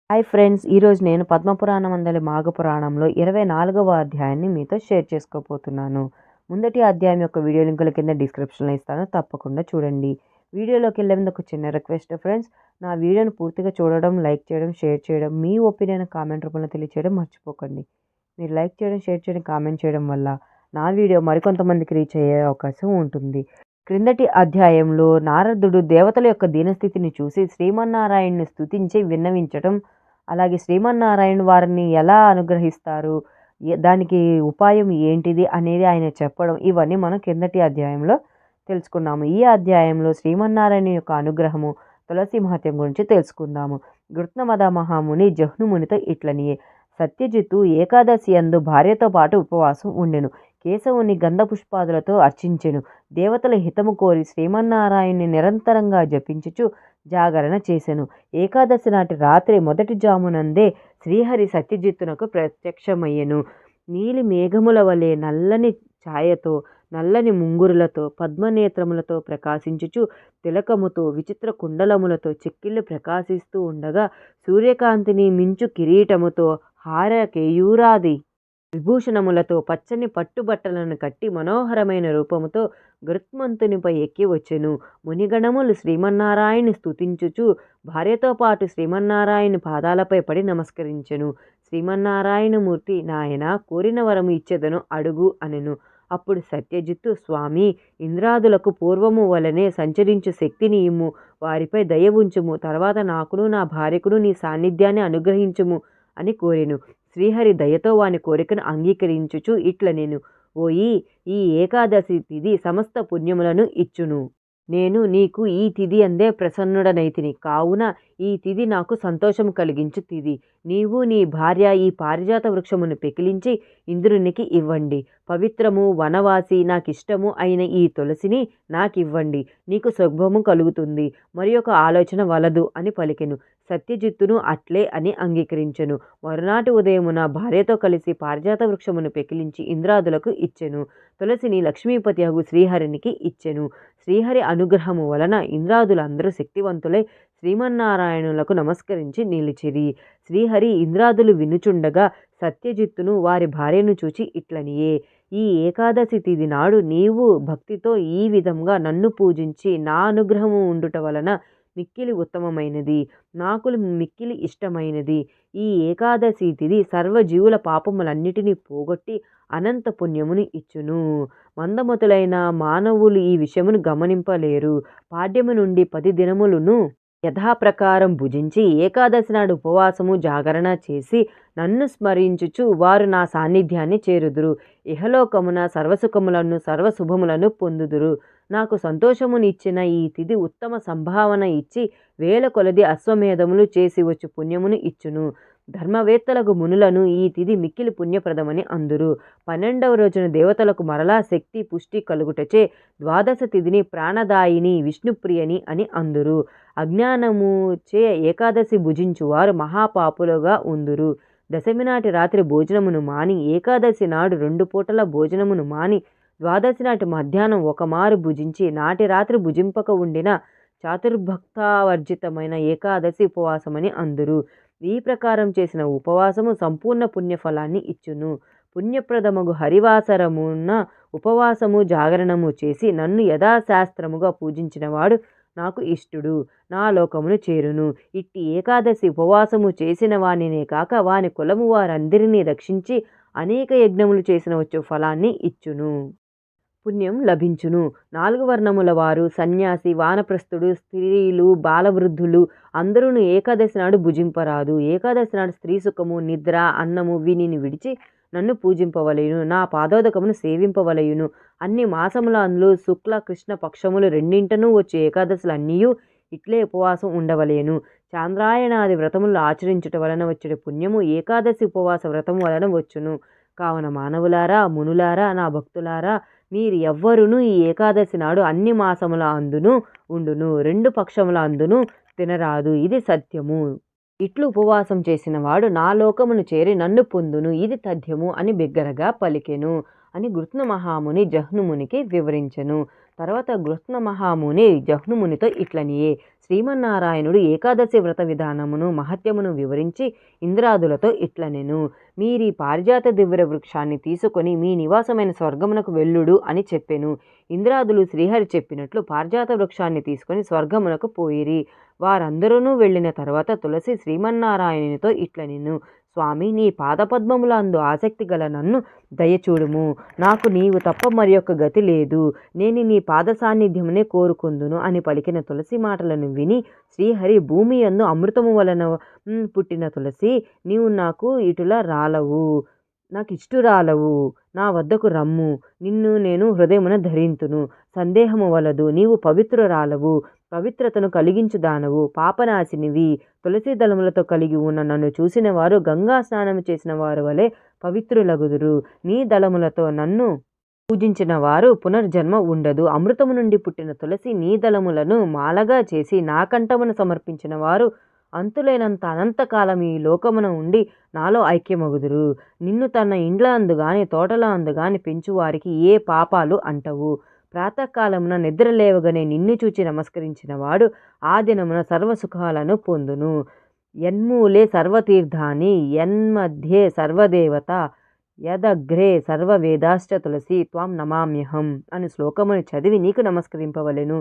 Hi friends! ఈరోజు నేను పద్మపురాణం అందలి మాఘపురాణంలో 24వ అధ్యాయాన్ని మీతో షేర్ చేసుకోబోతున్నాను. ముందటి అధ్యాయం యొక్క వీడియో లింకుల కింద డిస్క్రిప్షన్‌లో ఇస్తాను. తప్పకుండా చూడండి. వీడియోలోకి వెళ్ళే ముందు ఒక చిన్న రిక్వెస్ట్ ఫ్రెండ్స్, నా వీడియోని పూర్తిగా చూడడం, లైక్ చేయడం, షేర్ చేయడం, మీ ఒపీనియన్ కామెంట్ రూపంలో తెలియచేయడం మర్చిపోకండి. మీరు లైక్ చేయడం, షేర్ చేయడం, కామెంట్ చేయడం వల్ల నా వీడియో మరికొంతమందికి రీచ్ అయ్యే అవకాశం ఉంటుంది. క్రిందటి అధ్యాయంలో నారదుడు దేవతల యొక్క దీనస్థితిని చూసి శ్రీమన్నారాయణ్ణి స్తుతించి విన్నవించడం, అలాగే శ్రీమన్నారాయణ వారిని ఎలా అనుగ్రహిస్తారు, దానికి ఉపాయం ఏంటిది అనేది ఆయన చెప్పడం, ఇవన్నీ మనం కిందటి అధ్యాయంలో తెలుసుకున్నాము. ఈ అధ్యాయంలో శ్రీమన్నారాయణ యొక్క అనుగ్రహము, తులసి మహత్యం గురించి తెలుసుకుందాము. గృత్నమద మహాముని జహ్నుమునితో ఇట్లనియే: సత్యజిత్తు ఏకాదశి యందు భార్యతో పాటు ఉపవాసం ఉండెను. కేశవుని గంధ పుష్పాదులతో అర్చించెను. దేవతల హితము కోరి శ్రీమన్నారాయణ్ణి నిరంతరంగా జపించుచు జాగరణ చేసెను. ఏకాదశి నాటి రాత్రి మొదటి జామునందే శ్రీహరి సత్యజిత్తునకు ప్రత్యక్షమయ్యెను. నీలి మేఘముల వలె నల్లని ఛాయతో, నల్లని ముంగురులతో, పద్మనేత్రములతో ప్రకాశించుచు, తిలకముతో, విచిత్ర కుండలములతో చెక్కిళ్ళు ప్రకాశిస్తూ ఉండగా, సూర్యకాంతిని మించు కిరీటముతో, హార కేయూరాది విభూషణములతో, పచ్చని పట్టుబట్టలను కట్టి మనోహరమైన రూపముతో గరుత్మంతునిపై ఎక్కి వచ్చెను. మునిగణములు శ్రీమన్నారాయణ్ణి స్తుతించుచు భార్యతో పాటు శ్రీమన్నారాయణ పాదాలపై పడి నమస్కరించెను. శ్రీమన్నారాయణమూర్తి, నాయన, కోరిన వరము ఇచ్చెదను, అడుగు అనెను. అప్పుడు సత్యజిత్తు, స్వామి, ఇంద్రాదులకు పూర్వము వలనే సంచరించు శక్తిని ఇమ్ము, వారిపై దయ ఉంచుము, తర్వాత నాకును నా భార్యకును నీ సాన్నిధ్యాన్ని అనుగ్రహించుము అని కోరెను. శ్రీహరి దయతో వాని కోరికను అంగీకరించుచు ఇట్లనెను: ఓయి, ఈ ఏకాదశి తిథి సమస్త పుణ్యములను ఇచ్చును. నేను నీకు ఈ తిథి అందే ప్రసన్నుడనైతిని. కావున ఈ తిథి నాకు సంతోషము కలిగించు తిథి. నీవు నీ భార్య ఈ పారిజాత వృక్షమును పెకిలించి ఇంద్రునికి ఇవ్వండి. పవిత్రము, వనవాసి, నాకిష్టము అయిన ఈ తులసిని నాకివ్వండి. నీకు శుభము కలుగుతుంది. మరి ఒక ఆలోచన వలదు అని పలికెను. సత్యజిత్తును అట్లే అని అంగీకరించెను. మరునాటి ఉదయమున భార్యతో కలిసి పారిజాత వృక్షమును పెకిలించి ఇంద్రాదులకు ఇచ్చెను. తులసిని లక్ష్మీపతి అగు శ్రీహరికి ఇచ్చెను. శ్రీహరి అనుగ్రహము వలన ఇంద్రాదులందరూ శక్తివంతులై శ్రీమన్నారాయణులకు నమస్కరించి నిలిచిరి. శ్రీహరి ఇంద్రాదులు వినుచుండగా సత్యజిత్తును వారి భార్యను చూచి ఇట్లనియే: ఈ ఏకాదశి తిథి నాడు నీవు భక్తితో ఈ విధంగా నన్ను పూజించి నా అనుగ్రహము ఉండుట వలన మిక్కిలి ఉత్తమమైనది, నాకు మిక్కిలి ఇష్టమైనది. ఈ ఏకాదశి తిథి సర్వజీవుల పాపములన్నిటినీ పోగొట్టి అనంత పుణ్యమును ఇచ్చును. మందమతులైన మానవులు ఈ విషయమును గమనింపలేరు. పాడ్యము నుండి 10 దినములను యథాప్రకారం భుజించి ఏకాదశి నాడు ఉపవాసము, జాగరణ చేసి నన్ను స్మరించుచు వారు నా సాన్నిధ్యాన్ని చేరుదురు. ఇహలోకమున సర్వసుఖములను, సర్వశుభములను పొందుదురు. నాకు సంతోషమునిచ్చిన ఈ తిథి ఉత్తమ సంభావన ఇచ్చి వేల కొలది అశ్వమేధములు చేసి వచ్చు పుణ్యమును ఇచ్చును. ధర్మవేత్తలకు మునులను ఈ తిథి మిక్కిలి పుణ్యప్రదమని అందురు. 12వ రోజున దేవతలకు మరలా శక్తి, పుష్టి కలుగుటచే ద్వాదశ తిథిని ప్రాణదాయిని, విష్ణుప్రియని అని అందురు. అజ్ఞానము చే ఏకాదశి భుజించువారు మహాపాపులుగా ఉందురు. దశమి నాటి రాత్రి భోజనమును మాని, ఏకాదశి నాడు 2 పూటల భోజనమును మాని, ద్వాదశి నాటి మధ్యాహ్నం ఒకమారు భుజించి, నాటి రాత్రి భుజింపక ఉండిన చాతుర్భక్తావర్జితమైన ఏకాదశి ఉపవాసమని అందురు. ఈ ప్రకారం చేసిన ఉపవాసము సంపూర్ణ పుణ్యఫలాన్ని ఇచ్చును. పుణ్యప్రదమగు హరివాసరమున ఉపవాసము, జాగరణము చేసి నన్ను యథాశాస్త్రముగా పూజించినవాడు నాకు ఇష్టుడు, నా లోకమును చేరును. ఇట్టి ఏకాదశి ఉపవాసము చేసిన వానినే కాక వాని కులము వారందరినీ రక్షించి అనేక యజ్ఞములు చేసిన వచ్చు ఫలాన్ని ఇచ్చును, పుణ్యం లభించును. 4 వర్ణముల వారు, సన్యాసి, వానప్రస్థుడు, స్త్రీలు, బాలవృద్ధులు అందరూ ఏకాదశి నాడు భుజింపరాదు. ఏకాదశి నాడు స్త్రీ సుఖము, నిద్ర, అన్నము వీనిని విడిచి నన్ను పూజింపవలయును, నా పాదోదకమును సేవింపవలయును. అన్ని మాసములందు శుక్ల, కృష్ణ పక్షములు రెండింటనూ వచ్చే ఏకాదశులన్నీయు ఇట్లే ఉపవాసం ఉండవలెను. చాంద్రాయణాది వ్రతములు ఆచరించుట వలన వచ్చే పుణ్యము ఏకాదశి ఉపవాస వ్రతము వలన వచ్చును. కావున మానవులారా, మునులారా, నా భక్తులారా, మీరు ఎవ్వరునూ ఈ ఏకాదశి నాడు అన్ని మాసముల అందును ఉండును, 2 పక్షముల అందును తినరాదు. ఇది సత్యము. ఇట్లు ఉపవాసం చేసిన వాడు నా లోకమును చేరి నన్ను పొందును. ఇది తథ్యము అని బిగ్గరగా పలికెను అని గృత్న మహాముని జహ్నుమునికి వివరించెను. తర్వాత గృత్న మహాముని జహ్నుమునితో ఇట్లనియే, శ్రీమన్నారాయణుడు ఏకాదశి వ్రత విధానమును మహత్యమును వివరించి ఇంద్రాదులతో ఇట్లనెను. మీరీ పారిజాత దివ్య వృక్షాన్ని తీసుకొని మీ నివాసమైన స్వర్గమునకు వెళ్ళుడు అని చెప్పెను. ఇంద్రాదులు శ్రీహరి చెప్పినట్లు పారిజాత వృక్షాన్ని తీసుకొని స్వర్గమునకు పోయిరి. వారందరూ వెళ్ళిన తర్వాత తులసి శ్రీమన్నారాయణునితో ఇట్లనెను, స్వామి, నీ పాదపద్మములందు ఆసక్తి గల నన్ను దయచూడుము. నాకు నీవు తప్ప మరి యొక్క గతి లేదు. నేను నీ పాద సాన్నిధ్యమునే కోరుకుందును అని పలికిన తులసి మాటలను విని శ్రీహరి, భూమి యందు అమృతము వలన పుట్టిన తులసి, నీవు నాకు ఇష్టురాలవు. నా వద్దకు రమ్ము. నిన్ను నేను హృదయమున ధరింతును. సందేహము వలదు. నీవు పవిత్రురాలవు, పవిత్రతను కలిగించుదానవు, పాపనాశినివి. తులసి దళములతో కలిగి ఉన్న నన్ను చూసిన వారు గంగా స్నానము చేసిన వారు వలె పవిత్రులగుదురు. నీ దళములతో నన్ను పూజించిన వారు పునర్జన్మ ఉండదు. అమృతము నుండి పుట్టిన తులసి నీ దళములను మాలగా చేసి నా కంఠమును సమర్పించిన వారు అంతులేనంత అనంతకాలం ఈ లోకమున ఉండి నాలో ఐక్యమగుదురు. నిన్ను తన ఇండ్ల అందుగాని తోటల అందుగాని పెంచువారికి ఏ పాపాలు అంటవు. ప్రాతకాలమున నిద్ర లేవగానే నిన్ను చూచి నమస్కరించిన వాడు ఆ దినమున సర్వసుఖాలను పొందును. యన్మూలే సర్వతీర్థాని యన్మధ్యే సర్వదేవత యదగ్రే సర్వవేదాశ్చ తులసి త్వాం నమామ్యహం అని శ్లోకమును చదివి నీకు నమస్కరింపవలెను.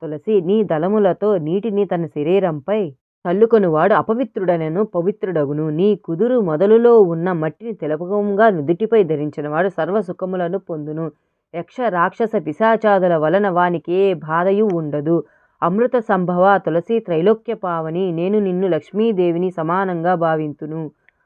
తులసి నీ దళములతో నీటిని తన శరీరంపై చల్లుకొనువాడు అపవిత్రుడనను పవిత్రుడగును. నీ కుదురు మొదలులో ఉన్న మట్టిని తెలపకంగా నుదిటిపై ధరించినవాడు సర్వసుఖములను పొందును. యక్ష రాక్షస పిశాచాదుల వలన వానికి ఏ బాధయు ఉండదు. అమృత సంభవ తులసి త్రైలోక్య పావని, నేను నిన్ను లక్ష్మీదేవిని సమానంగా భావింతును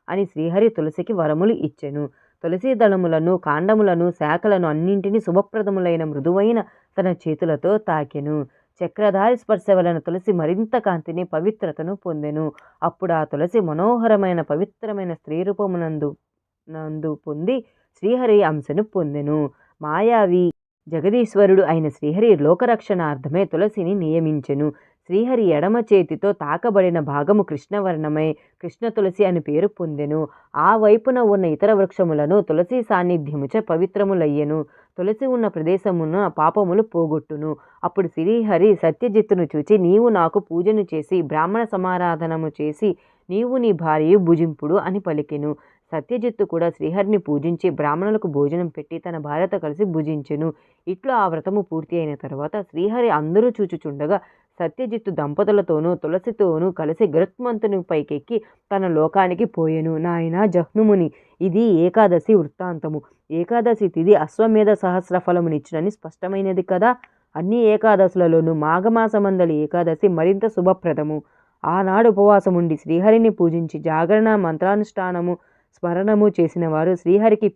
అని శ్రీహరి తులసికి వరములు ఇచ్చెను. తులసి దళములను, కాండములను, శాఖలను అన్నింటినీ శుభప్రదములైన మృదువైన తన చేతులతో తాకెను. చక్రధారి స్పర్శ వలన తులసి మరింత కాంతిని, పవిత్రతను పొందెను. అప్పుడు ఆ తులసి మనోహరమైన పవిత్రమైన స్త్రీ రూపమునందు పొంది శ్రీహరి అంశను పొందెను. మాయావి జగదీశ్వరుడు అయిన శ్రీహరి లోకరక్షణార్థమే తులసిని నియమించెను. శ్రీహరి ఎడమ చేతితో తాకబడిన భాగము కృష్ణవర్ణమై కృష్ణ తులసి అని పేరు పొందెను. ఆ వైపున ఉన్న ఇతర వృక్షములను తులసి సాన్నిధ్యముచే పవిత్రములయ్యెను. తులసి ఉన్న ప్రదేశమున పాపములు పోగొట్టును. అప్పుడు శ్రీహరి సత్యజిత్తును చూచి, నీవు నాకు పూజను చేసి బ్రాహ్మణ సమారాధనము చేసి నీవు నీ భార్యయు భుజింపుడు అని పలికెను. సత్యజిత్తు కూడా శ్రీహరిని పూజించి బ్రాహ్మణులకు భోజనం పెట్టి తన భార్యతో కలిసి భుజించెను. ఇట్లు ఆ వ్రతము పూర్తి అయిన తర్వాత శ్రీహరి అందరూ చూచుచుండగా సత్యజిత్తు దంపతులతోనూ తులసితోనూ కలిసి గరుత్మంతుని పైకెక్కి తన లోకానికి పోయెను. నాయన జహ్నుముని, ఇది ఏకాదశి వృత్తాంతము. ఏకాదశి తిథి అశ్వమేధ సహస్ర ఫలమునిచ్చునని స్పష్టమైనది కదా. అన్ని ఏకాదశులలోనూ మాఘమాసమందలి ఏకాదశి మరింత శుభప్రదము. ఆనాడు ఉపవాసముండి శ్రీహరిని పూజించి జాగరణ మంత్రానుష్ఠానము స్మరణము చేసిన వారు శ్రీహరికి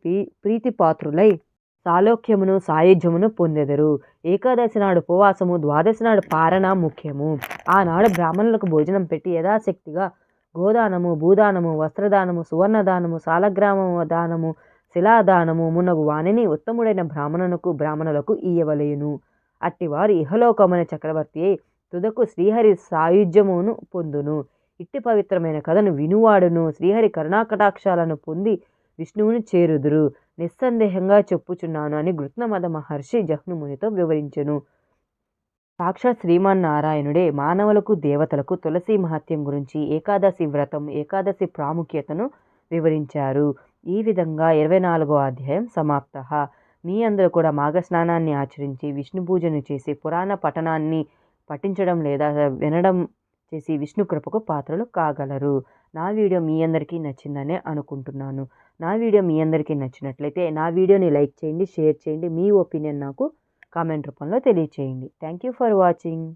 ప్రీతిపాత్రులై సాలోక్యమును సాయుధ్యమును పొందెదరు. ఏకాదశి నాడు ఉపవాసము, ద్వాదశి నాడు పారణ ముఖ్యము. ఆనాడు బ్రాహ్మణులకు భోజనం పెట్టి యథాశక్తిగా గోదానము, భూదానము, వస్త్రదానము, సువర్ణదానము, సాలగ్రామ దానము, శిలాదానము మున్నగు వాణిని ఉత్తముడైన బ్రాహ్మణులకు ఇయ్యవలెను. అట్టివారు ఇహలోకమైన చక్రవర్తి అయి తుదకు శ్రీహరి సాయుధ్యమును పొందును. ఇట్టి పవిత్రమైన కథను వినువాడును శ్రీహరి కరుణాకటాక్షాలను పొంది విష్ణువుని చేరుదురు. నిస్సందేహంగా చెప్పుచున్నాను అని గృత్నమద మహర్షి జహ్నుమునితో వివరించెను. సాక్షాత్ శ్రీమన్నారాయణుడే మానవులకు, దేవతలకు తులసి మహత్యం గురించి, ఏకాదశి వ్రతం, ఏకాదశి ప్రాముఖ్యతను వివరించారు. ఈ విధంగా 24వ అధ్యాయం సమాప్తః. మీ అందరూ కూడా మాఘస్నానాన్ని ఆచరించి విష్ణు పూజను చేసి పురాణ పఠనాన్ని పఠించడం లేదా వినడం చేసి విష్ణు కృపకు పాత్రలు కాగలరు. నా వీడియో మీ అందరికీ నచ్చిందనే అనుకుంటున్నాను. నా వీడియో మీ అందరికీ నచ్చినట్లయితే నా వీడియోని లైక్ చేయండి, షేర్ చేయండి. మీ ఒపీనియన్ నాకు కామెంట్ రూపంలో తెలియచేయండి. Thank you for watching.